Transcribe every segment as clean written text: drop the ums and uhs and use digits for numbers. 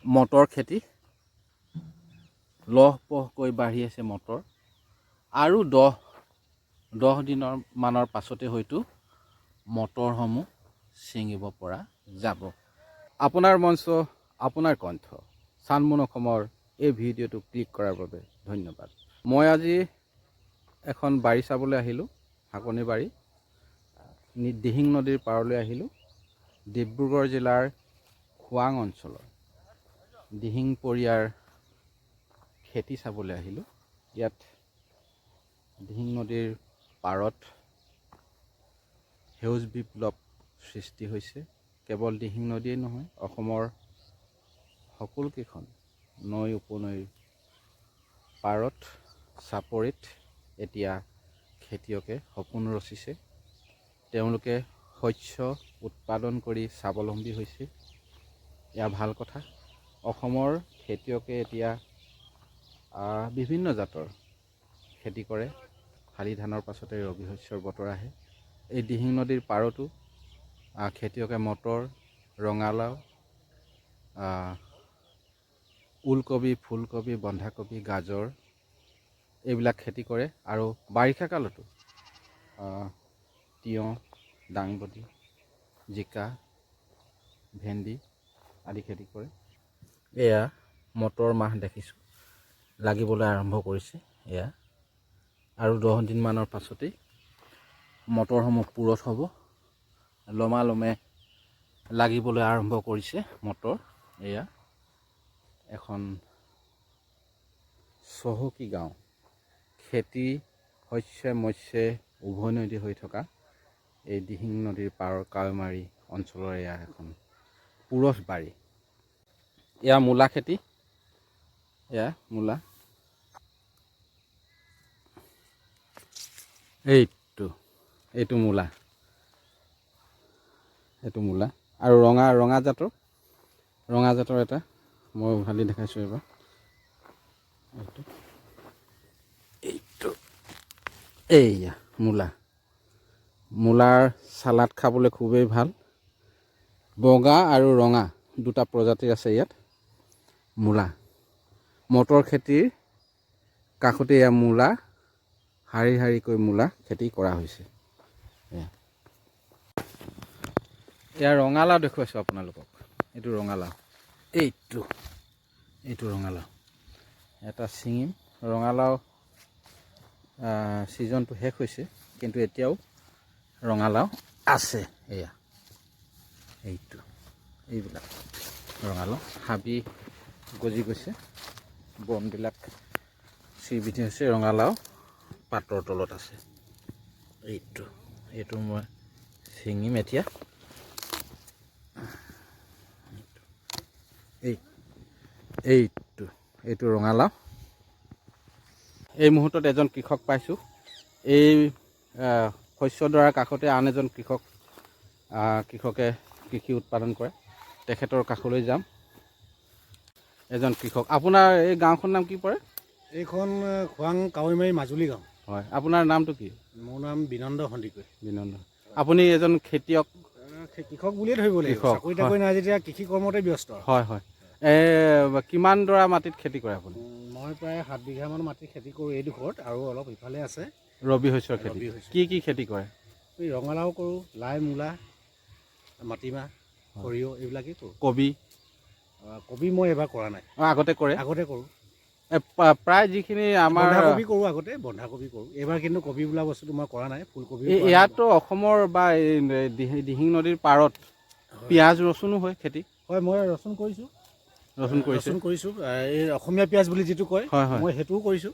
Motor খেতি লহপহকৈ বাঢ়ি আছে মটৰ আৰু 10 দিনৰ মানৰ পাছতে হয়তো মটৰসমূহ ছিঙিব পৰা যাব। আপোনাৰ মঞ্চ আপোনাৰ কণ্ঠ চানমুন অসমৰ এই ভিডিঅ'টো ক্লিক কৰাৰ বাবে ধন্যবাদ। মই আজি এখন বাৰী চাবলৈ আহিলোঁ, হাকনি বাৰী। দিহিং নদীৰ পাৰলৈ আহিলোঁ। ডিব্ৰুগড় জিলাৰ খোৱাং অঞ্চলৰ দিহিং পৰিয়াৰ খেতি চাবলৈ আহিলোঁ। ইয়াত দিহিং নদীৰ পাৰত সেউজ বিপ্লৱ সৃষ্টি হৈছে। কেৱল দিহিং নদীয়েই নহয়, অসমৰ সকলোকেইখন নৈ উপনৈৰ পাৰত চাপৰিত এতিয়া খেতিয়কে সপোন ৰচিছে। তেওঁলোকে শস্য উৎপাদন কৰি স্বাৱলম্বী হৈছে। এয়া ভাল কথা। অসমৰ খেতিয়কে এতিয়া বিভিন্ন জাতৰ খেতি কৰে। শালি ধানৰ পাছতে ৰবি শস্যৰ বতৰ আহে। এই দিহিং নদীৰ পাৰতো খেতিয়কে মটৰ, ৰঙালাও, ওলকবি, ফুলকবি, বন্ধাকবি, গাজৰ এইবিলাক খেতি কৰে। আৰু বাৰিষা কালতো তিয়ঁহ, দাংবডি, জিকা, ভেন্দি আদি খেতি কৰে। এয়া মটৰ মাহ দেখিছোঁ লাগিবলৈ আৰম্ভ কৰিছে। এয়া আৰু 10 দিনমানৰ পাছতেই মটৰসমূহ পুৰঠ হ'ব। লমালমে লাগিবলৈ আৰম্ভ কৰিছে মটৰ। এয়া এখন চহকী গাঁও। খেতি শস্যে মৎস্যে উভৈনদী হৈ থকা এই দিহিং নদীৰ পাৰৰ কাৱৈমাৰী অঞ্চলৰ এয়া এখন পুৰঠ বাৰী। এয়া মূলা খেতি। এয়া মূলা। এইটো মূলা। এইটো মূলা আৰু ৰঙা জাতৰ এটা মই ভালি দেখাইছোঁ এবাৰ। এইয়া মূলাৰ চালাড খাবলৈ খুবেই ভাল। বগা আৰু ৰঙা দুটা প্ৰজাতিৰ আছে ইয়াত মূলা। মটৰ খেতিৰ কাষতে এয়া মূলা, শাৰী শাৰীকৈ মূলা খেতি কৰা হৈছে। এয়া ৰঙালাও দেখুৱাইছোঁ আপোনালোকক। এইটো ৰঙালাও। এইটো ৰঙালাও এটা ছিঙিম। ৰঙালাও ছিজনটো শেষ হৈছে, কিন্তু এতিয়াও ৰঙালাও আছে। এইবিলাক ৰঙালাও হাবি গজি গৈছে, বনবিলাক চিৰবিধি হৈছে। ৰঙালাও পাতৰ তলত আছে। এইটো মই ছিঙিম এতিয়া। এইটো ৰঙালাও। এই মুহূৰ্তত এজন কৃষক পাইছোঁ। এই শস্যডৰাৰ কাষতে আন এজন কৃষকে কৃষি উৎপাদন কৰে। তেখেতৰ কাষলৈ যাম। এজন কৃষক। আপোনাৰ এই গাঁওখনৰ নাম কি পৰে? এইখন খোৱাং কাৱৈমাৰী মাজুলী গাঁও। হয়, আপোনাৰ নামটো কি? মোৰ নাম বিনন্দ সন্দিকৈ। বিনন্দ। আপুনি এজন খেতিয়ক? কৃষক বুলিয়ে ধৰিব লাগিব। চাকৰি তাকৰি নাই যেতিয়া কৃষি কৰ্মতে ব্যস্ত। হয়। কিমান ডৰা মাটিত খেতি কৰে আপুনি? মই প্ৰায় 7 বিঘামান মাটি খেতি কৰোঁ এইডোখৰত, আৰু অলপ ইফালে আছে ৰবি শস্যৰ খেতি। কি খেতি কৰে? এই ৰঙালাও কৰোঁ, লাই, মূলা, মাটিমাহ, সৰিয়হ এইবিলাকেই কৰোঁ। কবি মই এবাৰ কৰা নাই। আগতে কৰে? আগতে কৰোঁ। প্ৰায় যিখিনি আমাৰ বন্ধাকবি কৰোঁ, আগতে বন্ধাকবি কৰোঁ। এইবাৰ কিন্তু কবি বোলা বস্তুটো মই কৰা নাই। ফুলকবি ইয়াতো অসমৰ বা দিহিং নদীৰ পাৰত পিঁয়াজ ৰচুনো হয় খেতি? হয়, মই ৰচুন কৰিছোঁ। ৰচুন কৰিছোঁ। এই অসমীয়া পিঁয়াজ বুলি যিটো কয়, মই সেইটোও কৰিছোঁ।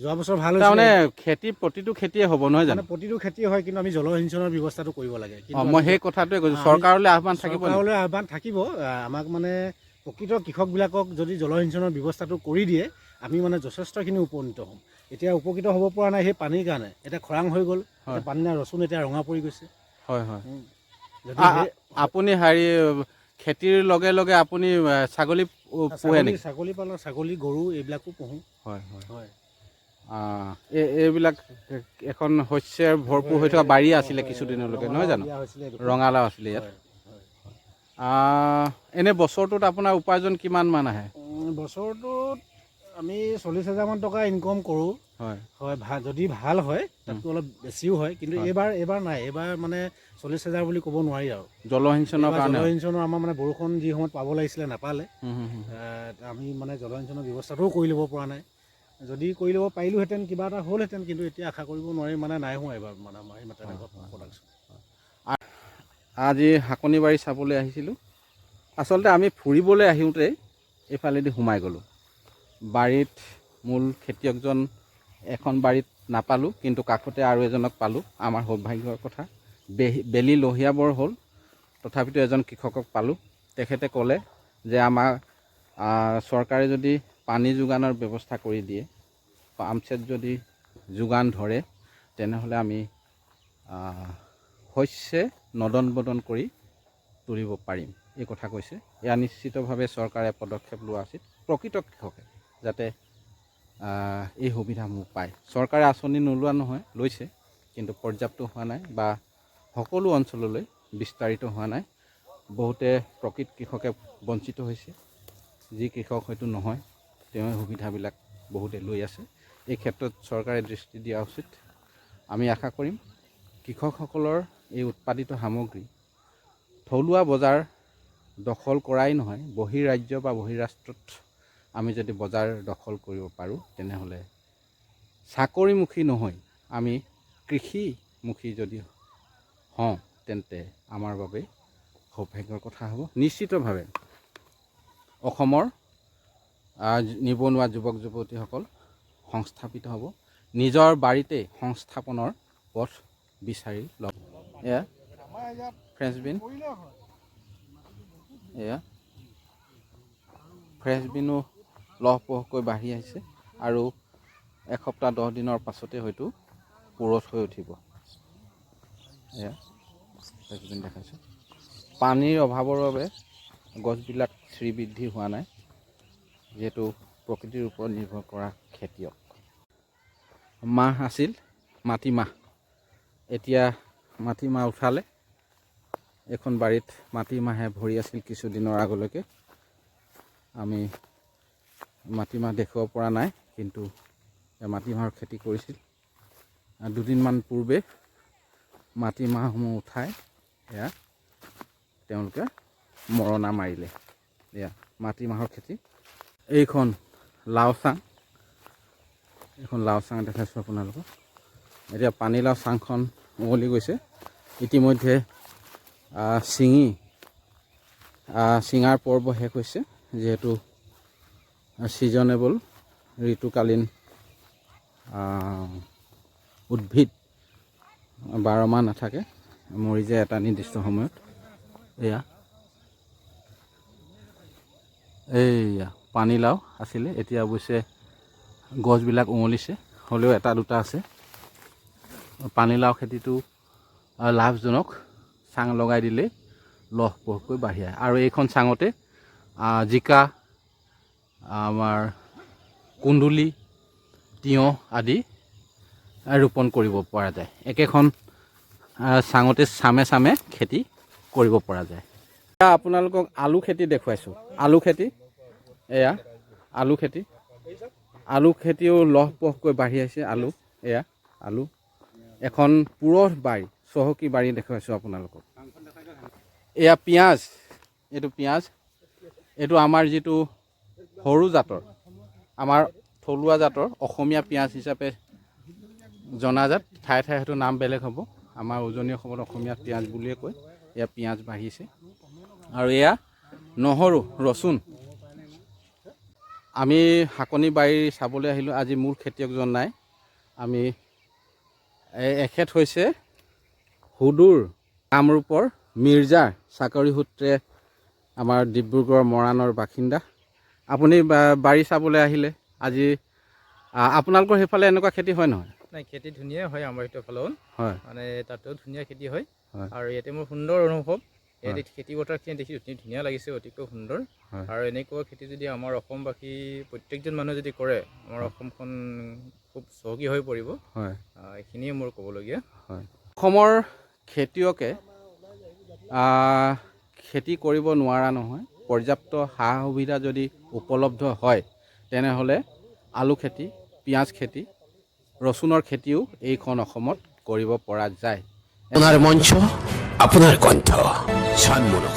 যোৱা বছৰ ভাল হৈছে। তাৰমানে খেতি প্ৰতিটো খেতিয়ে হ'ব নহয় জানো? প্ৰতিটো খেতিয়ে হয়, কিন্তু আমি জলসিঞ্চনৰ ব্যৱস্থাটো কৰিব লাগে। মই সেই কথাটোৱে কৈছোঁ। চৰকাৰলৈ আহ্বান থাকিব? চৰকাৰলৈ আহ্বান থাকিব। আমাক মানে প্ৰকৃত কৃষকবিলাকক যদি জলসিঞ্চনৰ ব্যৱস্থাটো কৰি দিয়ে, আমি মানে যথেষ্টখিনি উপনীত হ'ম। এতিয়া উপকৃত হ'ব পৰা নাই সেই পানীৰ কাৰণে। এতিয়া খৰাং হৈ গ'ল, পানী নাই, ৰচুন এতিয়া ৰঙা পৰি গৈছে। হয়। আপুনি খেতিৰ লগে লগে আপুনি ছাগলী পোহে নেকি? ছাগলী পালন, ছাগলী, গৰু এইবিলাকো পোহোঁ। হয়। এইবিলাক এখন শস্যৰ ভৰপূৰ হৈ থকা বাৰী আছিলে কিছুদিনলৈকে, নহয় জানো? ৰঙালাও আছিলে ইয়াত। এনে বছৰটোত আপোনাৰ উপাৰ্জন কিমান মান আহে? বছৰটোত আমি 40,000 মান টকা ইনকম কৰোঁ। হয় হয়, যদি ভাল হয় তাতকৈ অলপ বেছিও হয়, কিন্তু এইবাৰ নাই। এইবাৰ মানে 40,000 বুলি ক'ব নোৱাৰি আৰু। জলসিঞ্চনৰ কাৰণে জলসিঞ্চনৰ আমাৰ মানে বৰষুণ যি সময়ত পাব লাগিছিলে নাপালে। আমি মানে জলসিঞ্চনৰ ব্যৱস্থাটোও কৰি ল'ব পৰা নাই। যদি কৰি ল'ব পাৰিলোহেঁতেন কিবা এটা হ'লহেঁতেন, কিন্তু এতিয়া আশা কৰিব নোৱাৰি, মানে নাই হোৱা এইবাৰ মানে আমাৰ ইমান তেনেকুৱা প্ৰডাকশ্যন। আজি শাকনিবাৰী চাবলৈ আহিছিলোঁ। আচলতে আমি ফুৰিবলৈ আহোঁতে এইফালেদি সোমাই গ'লোঁ। বাৰীত মূল খেতিয়কজন এখন বাৰীত নাপালোঁ, কিন্তু কাষতে আৰু এজনক পালোঁ। আমাৰ সৌভাগ্যৰ কথা, বেলি লহিয়াবৰ হ'ল, তথাপিতো এজন কৃষকক পালোঁ। তেখেতে ক'লে যে আমাৰ চৰকাৰে যদি পানী যোগানৰ ব্যৱস্থা কৰি দিয়ে, পাম্পছেট যদি যোগান ধৰে, তেনেহ'লে আমি শস্যে নদন বদন কৰি তুলিব পাৰিম, এই কথা কৈছে। এয়া নিশ্চিতভাৱে চৰকাৰে পদক্ষেপ লোৱা উচিত, প্ৰকৃত কৃষকে যাতে এই সুবিধাসমূহ পায়। চৰকাৰে আঁচনি নোলোৱা নহয়, লৈছে, কিন্তু পৰ্যাপ্ত হোৱা নাই বা সকলো অঞ্চললৈ বিস্তাৰিত হোৱা নাই। বহুতে প্ৰকৃত কৃষকে বঞ্চিত হৈছে। যি কৃষক হয়তো নহয়, তেওঁ সুবিধাবিলাক বহুতে লৈ আছে। এই ক্ষেত্ৰত চৰকাৰে দৃষ্টি দিয়া উচিত। আমি আশা কৰিম কৃষকসকলৰ এই উৎপাদিত সামগ্ৰী থলুৱা বজাৰ দখল কৰাই নহয়, বহিৰাজ্য বা বহিৰাষ্ট্ৰত আমি যদি বজাৰ দখল কৰিব পাৰোঁ, তেনেহ'লে চাকৰিমুখী নহয়, আমি কৃষিমুখী যদি হওঁ, তেন্তে আমাৰ বাবে সৌভাগ্যৰ কথা হ'ব। নিশ্চিতভাৱে অসমৰ নিবনুৱা যুৱক যুৱতীসকল সংস্থাপিত হ'ব, নিজৰ বাৰীতে সংস্থাপনৰ পথ বিচাৰি ল'ব। এয়া ফ্ৰেঞ্চবিন, এয়া ফ্ৰেঞ্চবিনো লহপহকৈ বাঢ়ি আহিছে আৰু এসপ্তাহ 10 দিনৰ পাছতে হয়তো পুৰঠ হৈ উঠিব। এয়া ফ্ৰেঞ্চবিন দেখাইছোঁ। পানীৰ অভাৱৰ বাবে গছবিলাক শ্ৰীবৃদ্ধি হোৱা নাই, যিহেতু প্ৰকৃতিৰ ওপৰত নিৰ্ভৰ কৰা খেতিয়ক। মাহ আছিল, মাটিমাহ, এতিয়া মাটিমাহ উঠালে। এখন বাৰীত মাটিমাহে ভৰি আছিল কিছুদিনৰ আগলৈকে। আমি মাটিমাহ দেখুৱাব পৰা নাই, কিন্তু মাটিমাহৰ খেতি কৰিছিল। দুদিনমান পূৰ্বে মাটিমাহসমূহ উঠাই এয়া তেওঁলোকে মৰণা মাৰিলে। এয়া মাটিমাহৰ খেতি। এইখন লাও চাং, এইখন লাও চাং দেখাইছোঁ আপোনালোকক। এতিয়া পানীলাও চাংখন উমলি গৈছে। ইতিমধ্যে চিঙাৰ পৰ্ব শেষ হৈছে, যিহেতু ছিজনেবল ঋতুকালীন উদ্ভিদ 12 মাহ নাথাকে, মৰি যায় এটা নিৰ্দিষ্ট সময়ত। এইয়া পানীলাও আছিলে, এতিয়া অৱশ্যে গছবিলাক উমলিছে, হ'লেও এটা দুটা আছে। পানীলাও খেতিটো লাভজনক, চাং লগাই দিলেই লহপহকৈ বাঢ়ি আহে। আৰু এইখন চাঙতে জিকা, আমাৰ কুন্দুলি, তিয়ঁহ আদি ৰোপণ কৰিব পৰা যায়। একেখন চাঙতে চামে চামে খেতি কৰিব পৰা যায়। এতিয়া আপোনালোকক আলু খেতি দেখুৱাইছোঁ। আলু খেতি, এয়া আলু খেতি। আলু খেতিও লহপহকৈ বাঢ়ি আহিছে। এয়া আলু, এখন পুৰঠ বাৰী, চহকী বাৰী দেখুৱাইছোঁ আপোনালোকক। এয়া পিঁয়াজ, এইটো পিঁয়াজ, এইটো আমাৰ যিটো সৰু জাতৰ, আমাৰ থলুৱা জাতৰ অসমীয়া পিঁয়াজ হিচাপে জনাজাত। ঠায়ে ঠায়ে সেইটো নাম বেলেগ হ'ব, আমাৰ উজনি অসমত অসমীয়া পিঁয়াজ বুলিয়ে কয়। এয়া পিঁয়াজ বাঢ়িছে। আৰু এয়া নহৰু, ৰচুন। আমি শাকনি বাৰী চাবলৈ আহিলোঁ। আজি মূল খেতিয়কজন নাই। আমি এখেত হৈছে সুদূৰ কামৰূপৰ মিৰ্জাৰ চাকৰি সূত্ৰে আমাৰ ডিব্ৰুগড় মৰাণৰ বাসিন্দা। আপুনি বাৰী চাবলৈ আহিলে আজি। আপোনালোকৰ সেইফালে এনেকুৱা খেতি হয় নহয়? নাই, খেতি ধুনীয়া হয় আমাৰ এইটো ফালেও, হয়, মানে তাতেও ধুনীয়া খেতি হয়। হয়, আৰু ইয়াতে মোৰ সুন্দৰ অনুভৱ। হয়, ইয়াত খেতি পথাৰখিনি দেখি অতি ধুনীয়া লাগিছে, অতিকৈ সুন্দৰ। হয়, আৰু এনেকুৱা খেতি যদি আমাৰ অসমবাসী প্ৰত্যেকজন মানুহে যদি কৰে, আমাৰ হয়, অসমখন খুব চহকী হৈ পৰিব। হয়, এইখিনিয়ে মোৰ ক'বলগীয়া। হয়। অসমৰ খেতিয়কে খেতি কৰিব নোৱাৰা নহয়, পৰ্যাপ্ত সা সুবিধা যদি উপলব্ধ হয় তেনেহ'লে আলু খেতি, পিঁয়াজ খেতি, ৰচুনৰ খেতিও এইখন অসমত কৰিব পৰা যায়। আপনাৰ মঞ্চ, আপনাৰ কণ্ঠ, সানমুলক।